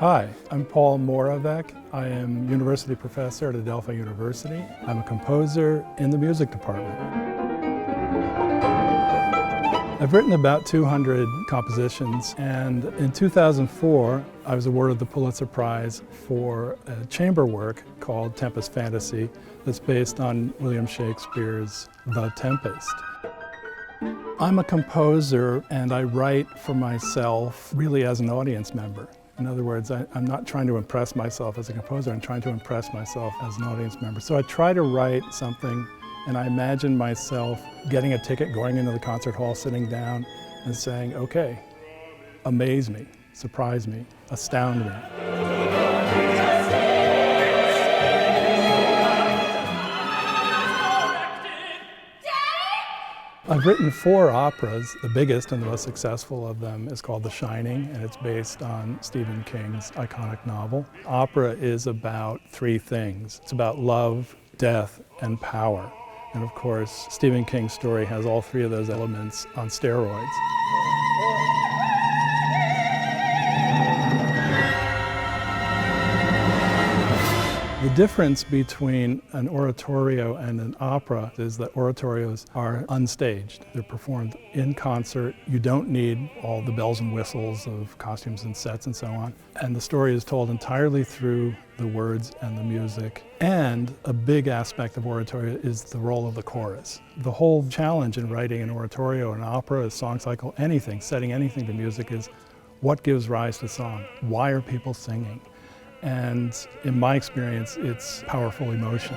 Hi, I'm Paul Moravec. I am university professor at Adelphi University. I'm a composer in the music department. I've written about 200 compositions, and in 2004 I was awarded the Pulitzer Prize for a chamber work called Tempest Fantasy that's based on William Shakespeare's The Tempest. I'm a composer and I write for myself really as an audience member. In other words, I'm not trying to impress myself as a composer, I'm trying to impress myself as an audience member. So I try to write something and I imagine myself getting a ticket, going into the concert hall, sitting down and saying, okay, amaze me, surprise me, astound me. I've written 4 operas. The biggest and the most successful of them is called The Shining, and it's based on Stephen King's iconic novel. Opera is about 3 things. It's about love, death, and power. And of course, Stephen King's story has all 3 of those elements on steroids. The difference between an oratorio and an opera is that oratorios are unstaged. They're performed in concert. You don't need all the bells and whistles of costumes and sets and so on. And the story is told entirely through the words and the music. And a big aspect of oratorio is the role of the chorus. The whole challenge in writing an oratorio, an opera, a song cycle, anything, setting anything to music is what gives rise to song? Why are people singing? And in my experience, it's powerful emotion.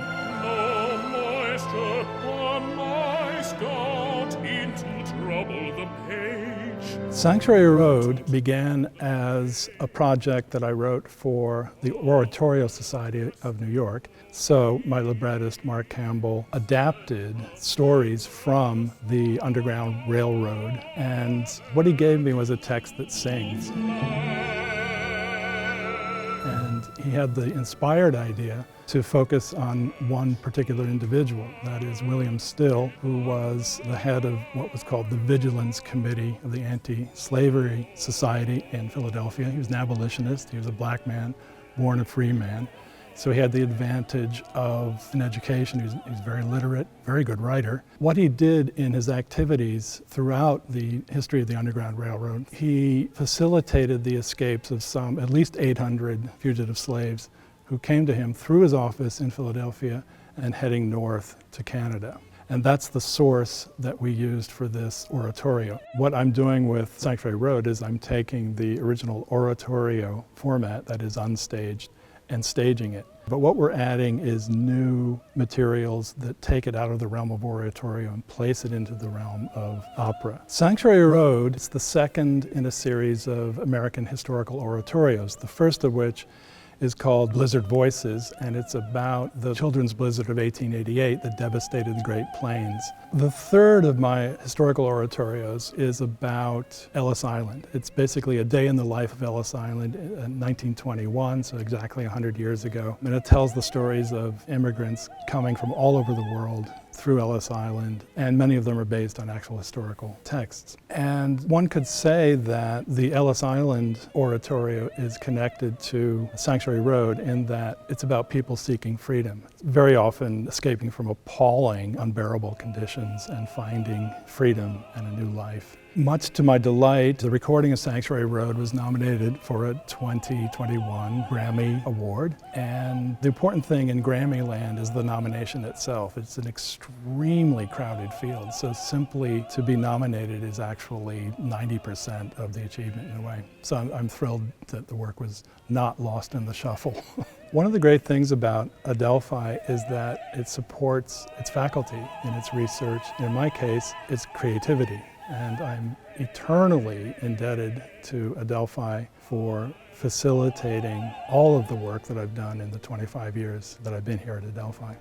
Sanctuary Road began as a project that I wrote for the Oratorio Society of New York. So my librettist, Mark Campbell, adapted stories from the Underground Railroad, and what he gave me was a text that sings. And he had the inspired idea to focus on one particular individual, that is William Still, who was the head of what was called the Vigilance Committee of the Anti-Slavery Society in Philadelphia. He was an abolitionist, he was a black man, born a free man. So he had the advantage of an education. He was very literate, very good writer. What he did in his activities throughout the history of the Underground Railroad, he facilitated the escapes of some, at least 800 fugitive slaves who came to him through his office in Philadelphia and heading north to Canada. And that's the source that we used for this oratorio. What I'm doing with Sanctuary Road is I'm taking the original oratorio format that is unstaged and staging it. But what we're adding is new materials that take it out of the realm of oratorio and place it into the realm of opera. Sanctuary Road is the second in a series of American historical oratorios, the first of which is called Blizzard Voices, and it's about the children's blizzard of 1888 that devastated the Great Plains. The third of my historical oratorios is about Ellis Island. It's basically a day in the life of Ellis Island in 1921, so exactly 100 years ago. And it tells the stories of immigrants coming from all over the world through Ellis Island, and many of them are based on actual historical texts. And one could say that the Ellis Island oratorio is connected to Sanctuary Road in that it's about people seeking freedom, very often escaping from appalling, unbearable conditions and finding freedom and a new life. Much to my delight, the recording of Sanctuary Road was nominated for a 2021 Grammy Award. And the important thing in Grammy land is the nomination itself. It's an extremely crowded field, so simply to be nominated is actually 90% of the achievement in a way. So I'm thrilled that the work was not lost in the shuffle. One of the great things about Adelphi is that it supports its faculty in its research. In my case, it's creativity. And I'm eternally indebted to Adelphi for facilitating all of the work that I've done in the 25 years that I've been here at Adelphi.